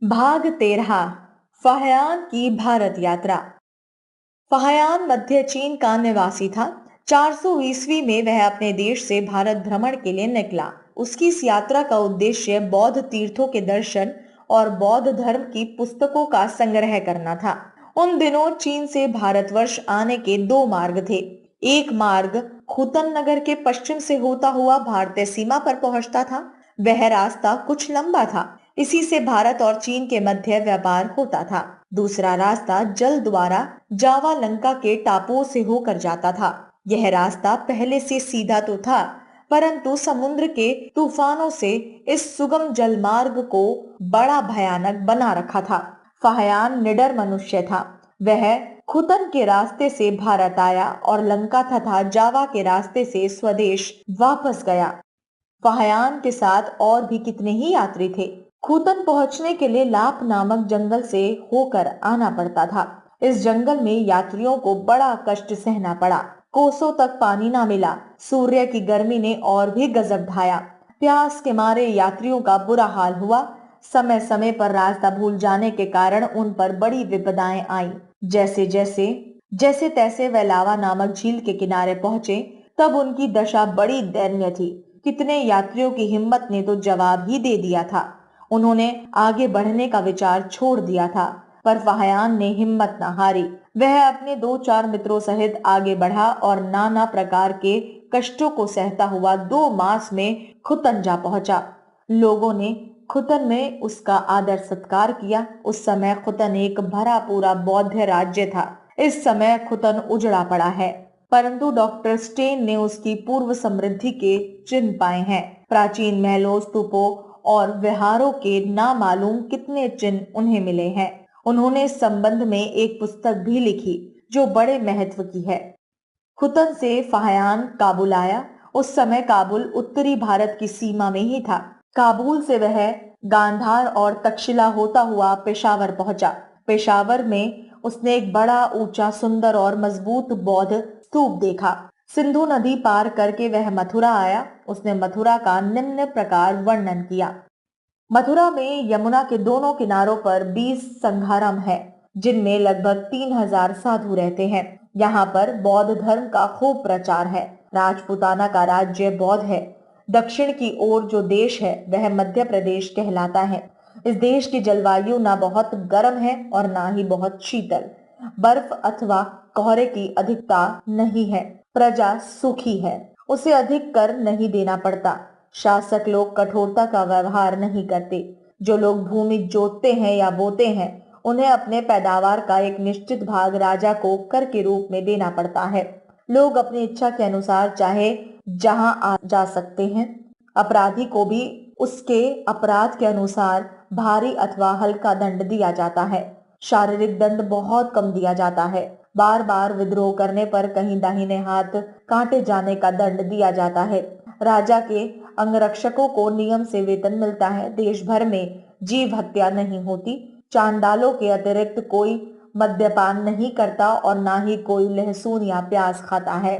भाग 13। फाहियान की भारत यात्रा। फाहियान मध्य चीन का निवासी था। 400 ईस्वी में वह अपने देश से भारत भ्रमण के लिए निकला। उसकी इस यात्रा का उद्देश्य बौद्ध तीर्थों के दर्शन और बौद्ध धर्म की पुस्तकों का संग्रह करना था। उन दिनों चीन से भारतवर्ष आने के दो मार्ग थे। एक मार्ग खुतन नगर के पश्चिम से होता हुआ भारतीय सीमा पर पहुंचता था। वह रास्ता कुछ लंबा था। इसी से भारत और चीन के मध्य व्यापार होता था। दूसरा रास्ता जल द्वारा जावा लंका के टापुओं से होकर जाता था। यह रास्ता पहले से सीधा तो था, परंतु समुद्र के तूफानों से इस सुगम जल मार्ग को बड़ा भयानक बना रखा था। फाहियान निडर मनुष्य था। वह खुतन के रास्ते से भारत आया और लंका तथा जावा के रास्ते से स्वदेश वापस गया। फाहियान के साथ और भी कितने ही यात्री थे। खूतन पहुंचने के लिए लाप नामक जंगल से होकर आना पड़ता था। इस जंगल में यात्रियों को बड़ा कष्ट सहना पड़ा। कोसों तक पानी ना मिला। सूर्य की गर्मी ने और भी गजब ढाया। प्यास के मारे यात्रियों का बुरा हाल हुआ। समय समय पर रास्ता भूल जाने के कारण उन पर बड़ी विपदाएं आईं। जैसे जैसे जैसे तैसे वे लावा नामक झील के किनारे पहुंचे, तब उनकी दशा बड़ी दयनीय थी। कितने यात्रियों की हिम्मत ने तो जवाब ही दे दिया था। उन्होंने आगे बढ़ने का विचार छोड़ दिया था, पर फाहियान ने हिम्मत न हारी। वह अपने दो चार मित्रों सहित आगे बढ़ा और नाना प्रकार के कष्टों को सहता हुआ 2 मास में खुतन जा पहुंचा। लोगों ने खुतन में उसका आदर सत्कार किया। उस समय खुतन एक भरा पूरा बौद्ध राज्य था। इस समय खुतन उजड़ा पड़ा है, परंतु डॉक्टर स्टेन ने उसकी पूर्व समृद्धि के चिन्ह पाए हैं। प्राचीन महलों, स्तूपों और विहारों के नामालूम कितने चिन्ह उन्हें मिले हैं। उन्होंने इस संबंध में एक पुस्तक भी लिखी जो बड़े महत्व की है। खुतन से फाहियान काबुल आया। उस समय काबुल उत्तरी भारत की सीमा में ही था। काबुल से वह गांधार और तक्षशिला होता हुआ पेशावर पहुंचा। पेशावर में उसने एक बड़ा ऊंचा, सुंदर और मजबूत बौद्ध स्तूप देखा। सिंधु नदी पार करके वह मथुरा आया। उसने मथुरा का निम्न प्रकार वर्णन किया। मथुरा में यमुना के दोनों किनारों पर 20 संघाराम है, जिनमें लगभग 3000 साधु रहते हैं। यहाँ पर बौद्ध धर्म का खूब प्रचार है। राजपूताना का राज्य बौद्ध है। दक्षिण की ओर जो देश है वह मध्य प्रदेश कहलाता है। इस देश की जलवायु ना बहुत गर्म है और ना ही बहुत शीतल। बर्फ अथवा कोहरे की अधिकता नहीं है। प्रजा सुखी है। उसे अधिक कर नहीं देना पड़ता। शासक लोग कठोरता का व्यवहार नहीं करते। जो लोग भूमि जोतते हैं या बोते हैं, उन्हें अपने पैदावार का एक निश्चित भाग राजा को कर के रूप में देना पड़ता है। लोग अपनी इच्छा के अनुसार चाहे जहां आ जा सकते हैं। अपराधी को भी उसके अपराध के अनुसार भारी अथवा हल्का दंड दिया जाता है। शारीरिक दंड बहुत कम दिया जाता है। बार बार विद्रोह करने पर कहीं दाहिने हाथ काटे जाने का दंड दिया जाता है। राजा के अंगरक्षकों को नियम से वेतन मिलता है। देश भर में जीव हत्या नहीं होती। चांडालों के अतिरिक्त कोई मद्यपान नहीं करता और ना ही कोई लहसुन या प्याज खाता है।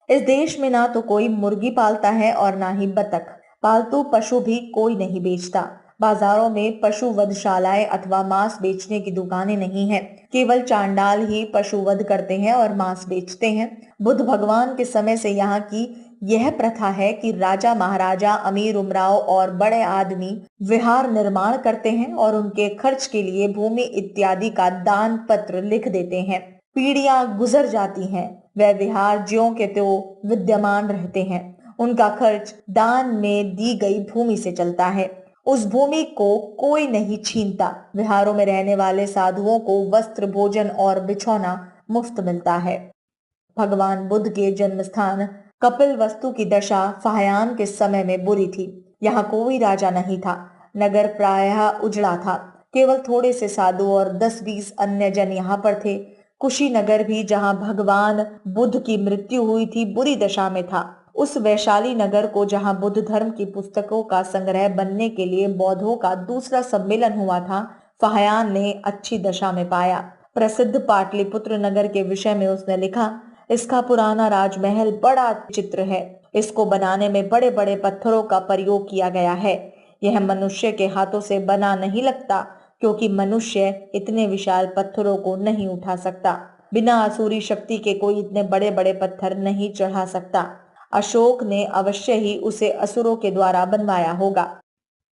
इस देश में ना तो कोई मुर्गी पालता है और ना ही बतख। पालतू पशु भी कोई नहीं बेचता। बाजारों में पशु वधशालाएं अथवा मांस बेचने की दुकानें नहीं है। केवल चांडाल ही पशु वध करते हैं और मांस बेचते हैं। बुद्ध भगवान के समय से यहाँ की यह प्रथा है कि राजा, महाराजा, अमीर उमराव और बड़े आदमी विहार निर्माण करते हैं और उनके खर्च के लिए भूमि इत्यादि का दान पत्र लिख देते हैं। पीढ़ियां गुजर जाती हैं, वह विहार ज्यों के त्यों विद्यमान रहते हैं। उनका खर्च दान में दी गई भूमि से चलता है। उस भूमि को कोई नहीं छीनता। विहारों में रहने वाले साधुओं को वस्त्र, भोजन और बिछौना मुफ्त मिलता है। भगवान बुद्ध के जन्म स्थान कपिल वस्तु की दशा फाहियान के समय में बुरी थी। यहाँ कोई राजा नहीं था। नगर प्रायः उजड़ा था। केवल थोड़े से साधु और 10-20 अन्य जन यहाँ पर थे। कुशीनगर भी, जहाँ भगवान बुद्ध की मृत्यु हुई थी, बुरी दशा में था। उस वैशाली नगर को, जहाँ बुद्ध धर्म की पुस्तकों का संग्रह बनने के लिए बौद्धों का दूसरा सम्मेलन हुआ था, फाहियान ने अच्छी दशा में पाया। प्रसिद्ध पाटलिपुत्र नगर के विषय में उसने लिखा, इसका पुराना राजमहल बड़ा चित्र है। इसको बनाने में बड़े बड़े पत्थरों का प्रयोग किया गया है। यह मनुष्य के हाथों से बना नहीं लगता। क्योंकि मनुष्य इतने विशाल पत्थरों को नहीं उठा सकता। बिना आसुरी शक्ति के कोई इतने बड़े बड़े पत्थर नहीं चढ़ा सकता। अशोक ने अवश्य ही उसे असुरों के द्वारा बनवाया होगा।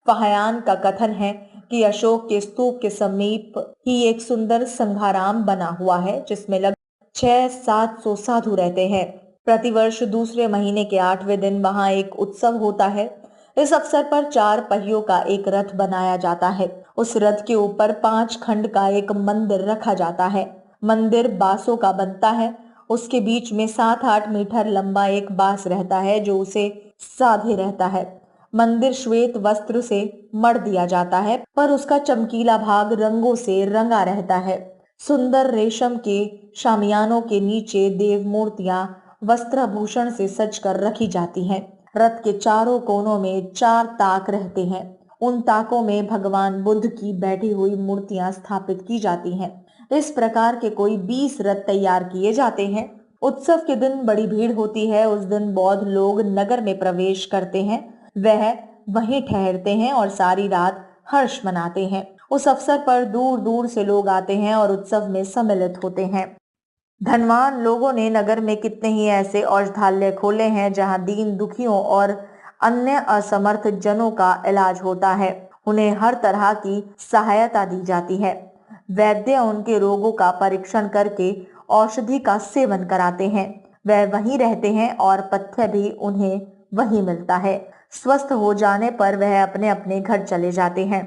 फाहयान का कथन है कि अशोक के स्तूप के समीप ही एक सुंदर संघाराम बना हुआ है, जिसमें लगभग 600-700 साधु रहते हैं। प्रतिवर्ष दूसरे महीने के 8वें दिन वहां एक उत्सव होता है। इस अवसर पर 4 पहियों का एक रथ बनाया जाता है। उस रथ के ऊपर 5 खंड का एक मंदिर रखा जाता है। मंदिर बांसों का बनता है। उसके बीच में 7-8 मीटर लंबा एक बांस रहता है जो उसे साधे रहता है। मंदिर श्वेत वस्त्र से मढ़ दिया जाता है, पर उसका चमकीला भाग रंगों से रंगा रहता है। सुंदर रेशम के शामियानों के नीचे देव मूर्तियां वस्त्राभूषण से सजकर रखी जाती हैं। रथ के चारों कोनों में 4 ताक रहते हैं। उन ताकों में भगवान बुद्ध की बैठी हुई मूर्तियां स्थापित की जाती हैं। इस प्रकार के कोई 20 रथ तैयार किए जाते हैं। उत्सव के दिन बड़ी भीड़ होती है। उस दिन बौद्ध लोग नगर में प्रवेश करते हैं। वह वहीं ठहरते हैं और सारी रात हर्ष मनाते हैं। उस अवसर पर दूर दूर से लोग आते हैं और उत्सव में सम्मिलित होते हैं। धनवान लोगों ने नगर में कितने ही ऐसे औषधालय खोले हैं जहां दीन दुखियों और अन्य असमर्थ जनों का इलाज होता है। उन्हें हर तरह की सहायता दी जाती है। वैद्य उनके रोगों का परीक्षण करके औषधि का सेवन कराते हैं। वह वहीं रहते हैं और पथ्य भी उन्हें वहीं मिलता है। स्वस्थ हो जाने पर वह अपने अपने घर चले जाते हैं।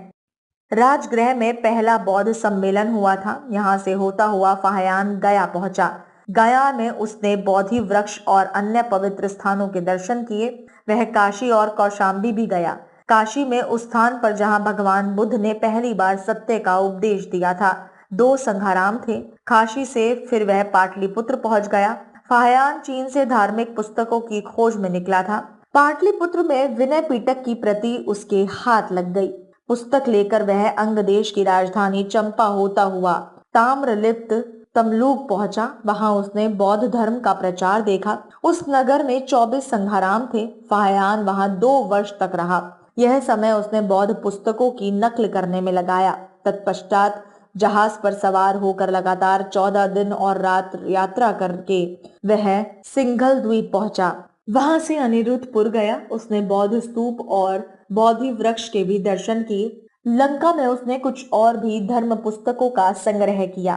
राजगृह में पहला बौद्ध सम्मेलन हुआ था। यहाँ से होता हुआ फाहयान गया पहुंचा। गया में उसने बोधि वृक्ष और अन्य पवित्र स्थानों के दर्शन किए। वह काशी और कौशाम्बी भी गया। काशी में उस स्थान पर जहाँ भगवान बुद्ध ने पहली बार सत्य का उपदेश दिया था, 2 संघाराम थे। काशी से फिर वह पाटलिपुत्र पहुंच गया। फाहयान चीन से धार्मिक पुस्तकों की खोज में निकला था। पाटलिपुत्र में विनय पिटक की प्रति उसके हाथ लग गई। पुस्तक लेकर वह अंग देश की राजधानी चंपा होता हुआ ताम्रलिप्त तमलूक पहुंचा। वहां उसने बौद्ध धर्म का प्रचार देखा। उस नगर में 24 संघाराम थे। फाहयान वहां 2 वर्ष तक रहा। यह समय उसने बौद्ध पुस्तकों की नकल करने में लगाया। तत्पश्चात जहाज पर सवार होकर लगातार 14 दिन और रात यात्रा करके वह सिंघल द्वीप पहुंचा। वहां से अनिरुद्धपुर गया। उसने बौद्ध स्तूप और बोधि वृक्ष के भी दर्शन किए। लंका में उसने कुछ और भी धर्म पुस्तकों का संग्रह किया।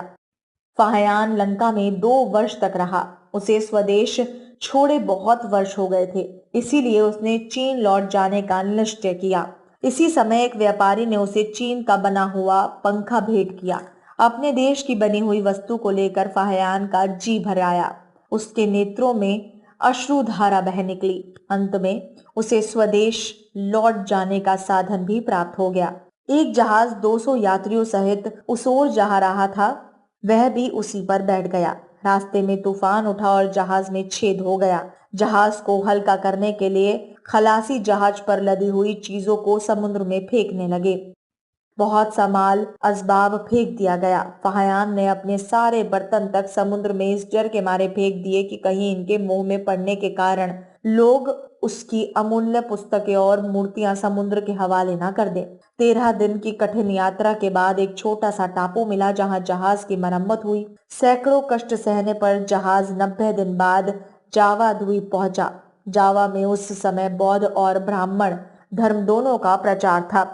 फाहयान लंका में 2 वर्ष तक रहा। उसे स्वदेश छोड़े बहुत वर्ष हो गए थे, इसीलिए उसने चीन लौट जाने का निश्चय किया। इसी समय एक व्यापारी ने उसे चीन का बना हुआ पंखा भेंट किया। अपने देश की बनी हुई वस्तु को लेकर फाहयान का जी भर आया। उसके नेत्रों में अश्रुधारा बह निकली। अंत में उसे स्वदेश लौट जाने का साधन भी प्राप्त हो गया। एक जहाज 200 यात्रियों सहित उस ओर जा रहा था। वह भी उसी पर बैठ गया। रास्ते में तूफान उठा और जहाज में छेद हो गया। जहाज को हल्का करने के लिए खलासी जहाज पर लदी हुई चीजों को समुद्र में फेंकने लगे। बहुत सा माल असबाब फेंक दिया गया। फाहयान ने अपने सारे बर्तन तक समुद्र में इस डर के मारे फेंक दिए कि कहीं इनके मुंह में पड़ने के कारण लोग उसकी अमूल्य पुस्तकें और मूर्तियां समुद्र के हवाले ना कर दें। 13 दिन की कठिन यात्रा के बाद एक छोटा सा टापू मिला जहां जहाज की मरम्मत हुई। सैकड़ों कष्ट सहने पर जहाज 90 दिन बाद जावा द्वीप पहुंचा। जावा में उस समय बौद्ध और ब्राह्मण धर्म दोनों का प्रचार था।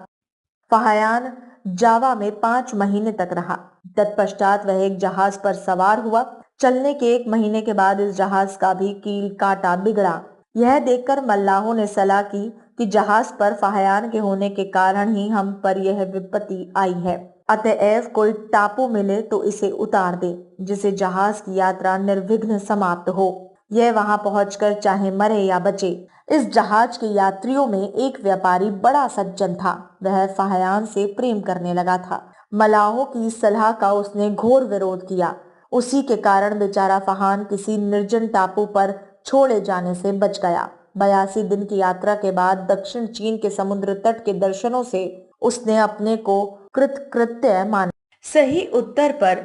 फाहयान जावा में 5 महीने तक रहा। तत्पश्चात वह एक जहाज पर सवार हुआ। चलने के 1 महीने के बाद इस जहाज का भी कील काटा बिगड़ा। यह देखकर मल्लाहों ने सलाह की कि जहाज पर फाहयान के होने के कारण ही हम पर यह विपत्ति आई है। अतएव कोई टापू मिले तो इसे उतार दे, जिससे जहाज की यात्रा निर्विघ्न समाप्त हो। यह वहां पहुंचकर चाहे मरे या बचे। इस जहाज के यात्रियों में एक व्यापारी बड़ा सज्जन था। वह फाहयान से प्रेम करने लगा था। मलाहों की सलाह का उसने घोर विरोध किया। उसी के कारण बेचारा फाहयान किसी निर्जन टापू पर छोड़े जाने से बच गया। 82 दिन की यात्रा के बाद दक्षिण चीन के समुद्र तट के दर्शनों से उसने अपने को कृतकृत्य माना। सही उत्तर पर